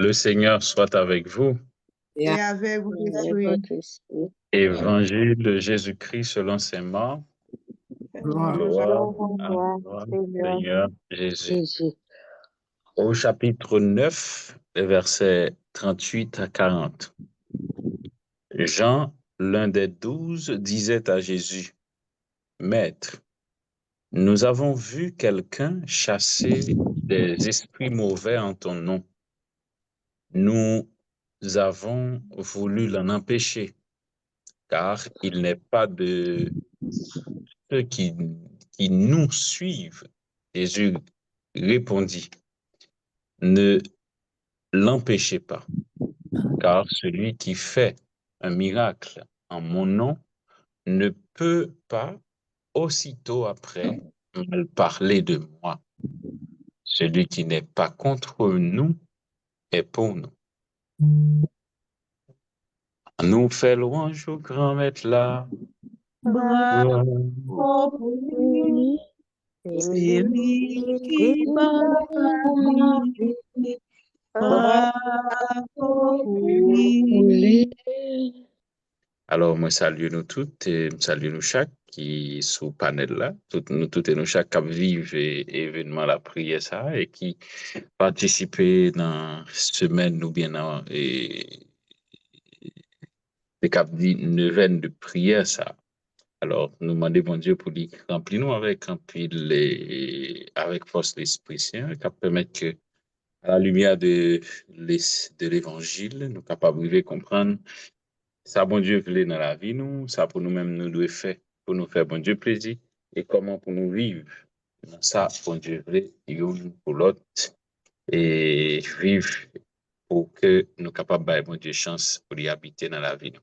Le Seigneur soit avec vous. Et et avec votre esprit. votre esprit. Évangile de Jésus-Christ selon saint Marc. Gloire Gloire Gloire à à toi, toi, Seigneur Seigneur Jésus. Jésus. Au chapitre 9, les versets 38 à 40. Jean, l'un des 12, disait à Jésus, Maître, nous avons vu quelqu'un chasser des esprits mauvais en ton nom. Nous avons voulu l'en empêcher, car il n'est pas de ceux qui nous suivent. Jésus répondit, ne l'empêchez pas, car celui qui fait un miracle en mon nom ne peut pas aussitôt après mal parler de moi. Celui qui n'est pas contre nous est pour nous. Nous fait louange au grand maître là. Bravo pour lui, Oui, c'est lui qui qui m'a m'a vie, vie. Bravo pour lui. brûlé. Alors, moi, salue nous toutes et salue nous chaque qui sous panel là, nous toutes et nous chaque qui vivent événement la prière ça et qui participer dans semaine ou bien dans des cap dit neuvaine de prière ça. Alors, nous demandons bon Dieu pour lui remplir nous avec avec force l'Esprit Saint, qui permettre que à la lumière de l'évangile, nous capables de comprendre ça, bon Dieu, voulait dans la vie, nous, ça pour nous-mêmes, nous devons faire, pour nous faire bon Dieu plaisir, et comment pour nous vivre. Ça, bon Dieu, voulait, l'un pour l'autre, et vivre pour que nous capables de bon Dieu chance pour y habiter dans la vie.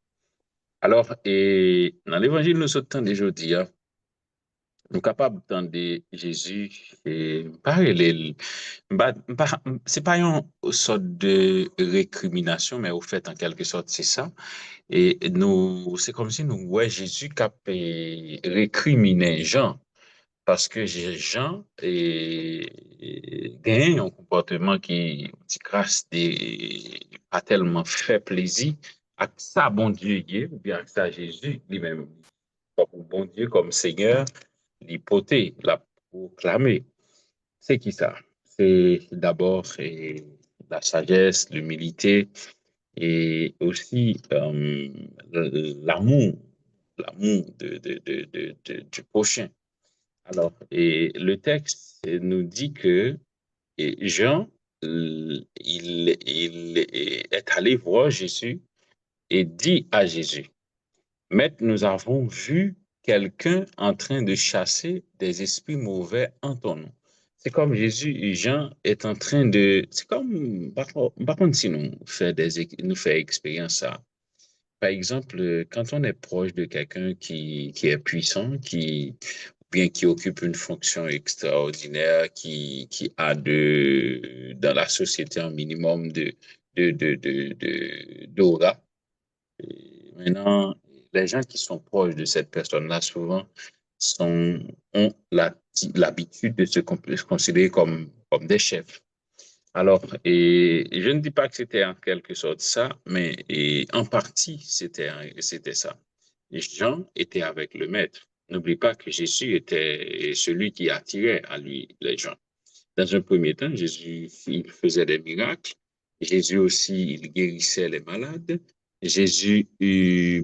Alors, et dans l'évangile, nous sommes aujourd'hui, nous capables d'entendre Jésus, et pareil, c'est pas une sorte de récrimination, mais au fait, en quelque sorte, c'est ça. Et nous, c'est comme si nous, ouais, Jésus qui a récriminé Jean, parce que Jean gagne un comportement qui crasse pas tellement fait plaisir à ça, bon Dieu, ou bien à ça, Jésus lui-même, comme bon Dieu, comme Seigneur, l'hypothèse, la proclamer. C'est qui ça? C'est d'abord la sagesse, l'humilité, et aussi l'amour, l'amour du prochain. Alors, et le texte nous dit que Jean, il est allé voir Jésus et dit à Jésus, Maître, nous avons vu quelqu'un en train de chasser des esprits mauvais en ton nom. C'est comme Jésus et Jean est en train de... C'est comme, par contre, si nous fait expérience ça. Par exemple, quand on est proche de quelqu'un qui est puissant, ou bien qui occupe une fonction extraordinaire, qui a dans la société un minimum d'aura. Et maintenant, les gens qui sont proches de cette personne-là, souvent, ont l'habitude de se considérer comme des chefs. Alors, et je ne dis pas que c'était en quelque sorte ça, mais en partie, c'était ça. Les gens étaient avec le maître. N'oublie pas que Jésus était celui qui attirait à lui les gens. Dans un premier temps, Jésus, il faisait des miracles. Jésus aussi, il guérissait les malades. Jésus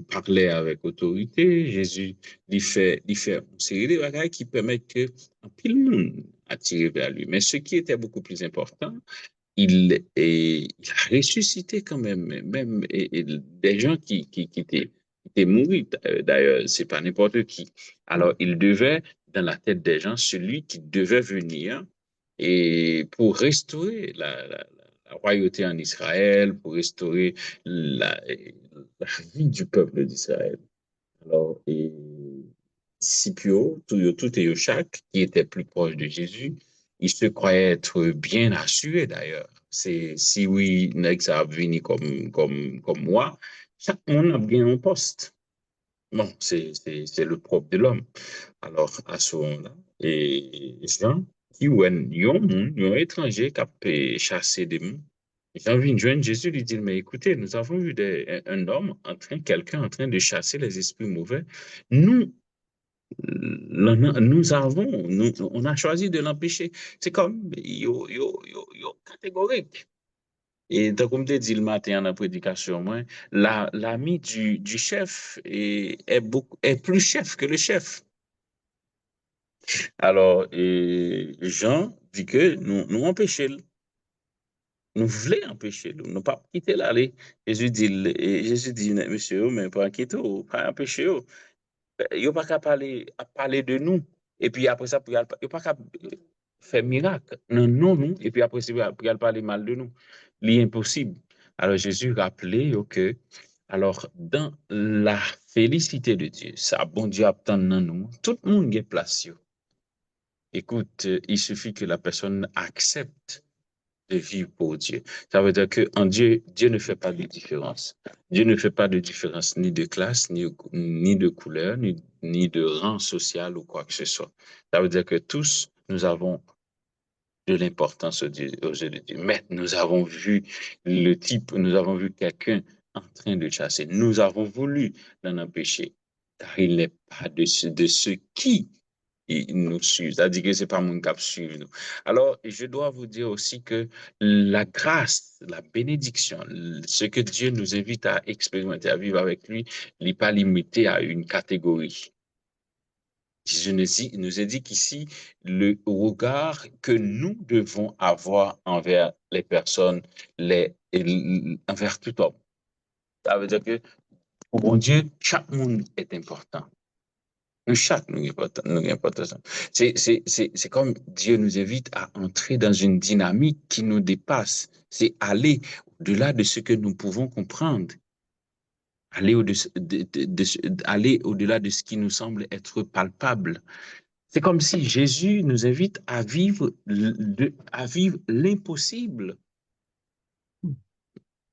parlait avec autorité. Jésus il fait une série de bagages qui permettent que tout le monde attire vers lui. Mais ce qui était beaucoup plus important, il a ressuscité quand même, des gens qui étaient morts. D'ailleurs, c'est pas n'importe qui. Alors, il devait, dans la tête des gens, celui qui devait venir et pour restaurer la royauté en Israël, pour restaurer la vie du peuple d'Israël. Alors, et Scipio, tout et chaque qui était plus proche de Jésus, il se croyait être bien assuré d'ailleurs. C'est si oui, Nex a venu comme moi, chaque monde a bien un poste. Bon, c'est le propre de l'homme. Alors, à ce moment-là, et Jean, qui ou un étranger qui a pu chasser des monstres, Jean vient joindre Jésus, lui dit, mais écoutez, nous avons vu un homme quelqu'un en train de chasser les esprits mauvais. Nous, on a choisi de l'empêcher. C'est comme, catégorique. Et donc, comme tu dit le matin en la prédication, moi, l'ami du chef est plus chef que le chef. Alors, Jean dit que nous empêchons, nous voulons empêcher, nous pas quitter l'aller. Jésus dit, monsieur, mais pas quitter, pas empêcher. Yo pas qu'à parler de nous. Et puis après ça, yo pas qu'à faire miracle. Non, non, non. Et puis après, pour y parler mal de nous. L'impossible. Alors Jésus rappelait que, alors, dans la félicité de Dieu, ça, bon Dieu attend dans nous, tout le monde est place. Écoute, il suffit que la personne accepte de vivre pour Dieu. Ça veut dire que en Dieu, Dieu ne fait pas de différence. Dieu ne fait pas de différence ni de classe, ni de couleur, ni de rang social ou quoi que ce soit. Ça veut dire que tous, nous avons de l'importance aux yeux de Dieu. Mais nous avons vu nous avons vu quelqu'un en train de chasser. Nous avons voulu l'en empêcher, car il n'est pas de ceux qui nous suivent. C'est-à-dire que c'est pas mon cap suivre nous. Alors, je dois vous dire aussi que la grâce, la bénédiction, ce que Dieu nous invite à expérimenter, à vivre avec lui, n'est pas limité à une catégorie. Je nous ai dit qu'ici, le regard que nous devons avoir envers les personnes, envers tout homme. Ça veut dire que pour mon Dieu, chaque monde est important. Chaque nous est important. C'est comme Dieu nous invite à entrer dans une dynamique qui nous dépasse. C'est aller au-delà de ce que nous pouvons comprendre. Aller au-delà de ce qui nous semble être palpable. C'est comme si Jésus nous invite à vivre l'impossible,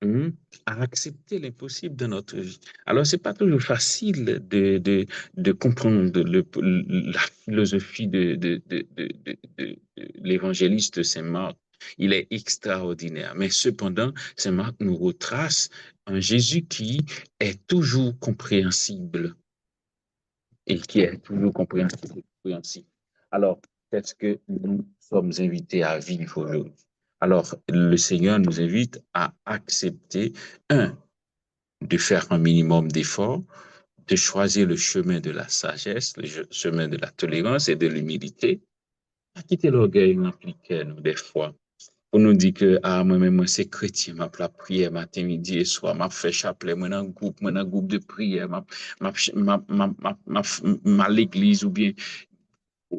hein, à accepter l'impossible de notre vie. Alors, c'est pas toujours facile de comprendre la philosophie de l'évangéliste Saint Marc. Il est extraordinaire, mais cependant, Saint Marc nous retrace un Jésus qui est toujours compréhensible et qui est toujours compréhensible. Alors, qu'est-ce que nous sommes invités à vivre aujourd'hui? Alors, le Seigneur nous invite à accepter, de faire un minimum d'efforts, de choisir le chemin de la sagesse, le chemin de la tolérance et de l'humilité, à quitter l'orgueil impliqué, nous, des fois. On nous dit que, moi-même, moi, c'est chrétien, la prière matin, midi et soir, m'a fait chapelet, moi, dans un groupe de prière, ma l'église, ou bien,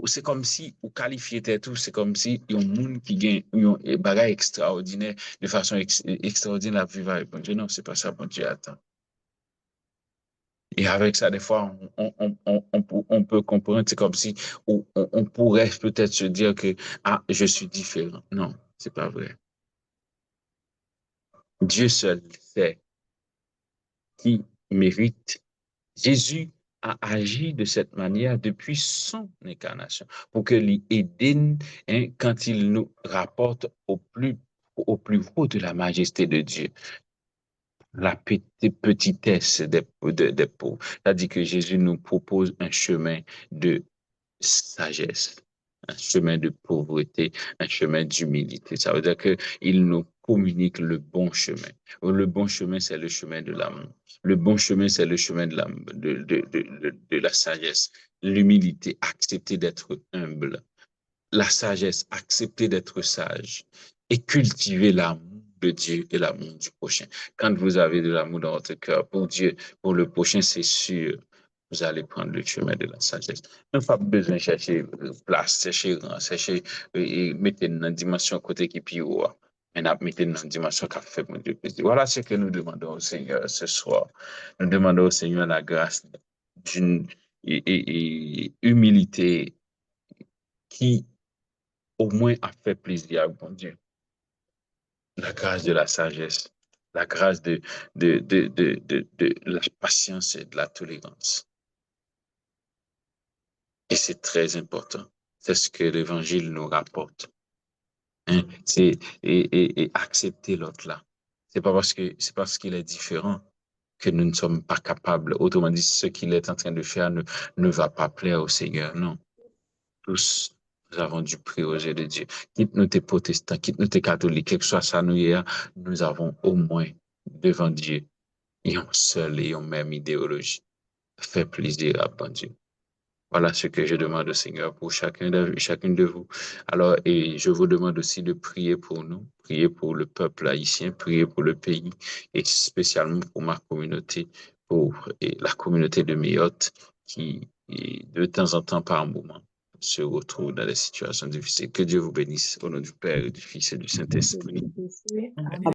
c'est comme si, ou qualifier tout, c'est comme si, il y a un monde qui gagne, un bagage extraordinaire, de façon extraordinaire à vivre avec bon Dieu. Non, c'est pas ça, bon Dieu attend. Et avec ça, des fois, on peut comprendre, c'est comme si on pourrait peut-être se dire que, je suis différent. Non, c'est pas vrai. Dieu seul sait qui mérite. Jésus a agi de cette manière depuis son incarnation pour que l'Éden, hein, quand il nous rapporte au plus haut de la majesté de Dieu, la petitesse des pauvres. C'est-à-dire que Jésus nous propose un chemin de sagesse, un chemin de pauvreté, un chemin d'humilité. Ça veut dire qu'il nous communique le bon chemin. Le bon chemin, c'est le chemin de l'amour. Le bon chemin, c'est le chemin de la sagesse. L'humilité, accepter d'être humble. La sagesse, accepter d'être sage. Et cultiver l'amour de Dieu et l'amour du prochain. Quand vous avez de l'amour dans votre cœur pour Dieu, pour le prochain, c'est sûr, vous allez prendre le chemin de la sagesse. Il n'y a pas besoin de chercher place, chercher rang, chercher et mettre dans une dimension côté qui puis mais mettre dans une dimension qui fait mon Dieu plaisir. Voilà ce que nous demandons au Seigneur ce soir. Nous demandons au Seigneur la grâce d'une humilité qui au moins a fait plaisir à bon Dieu. La grâce de la sagesse, la grâce de la patience et de la tolérance. Et c'est très important. C'est ce que l'Évangile nous rapporte. Hein? Et accepter l'autre là. C'est parce qu'il est différent que nous ne sommes pas capables. Autrement dit, ce qu'il est en train de faire ne va pas plaire au Seigneur. Non. Tous, nous avons du prix aux yeux de Dieu. Quitte nous t'es protestants, quitte nous t'es catholiques, quel que soit ça nous hier, nous avons au moins devant Dieu une seule et une même idéologie. Fait plaisir à bon Dieu. Voilà ce que je demande au Seigneur pour chacune de vous. Alors, et je vous demande aussi de prier pour nous, prier pour le peuple haïtien, prier pour le pays et spécialement pour ma communauté, pour la communauté de Mayotte qui, de temps en temps, par moment, se retrouve dans des situations difficiles. Que Dieu vous bénisse au nom du Père, du Fils et du Saint-Esprit. Amen.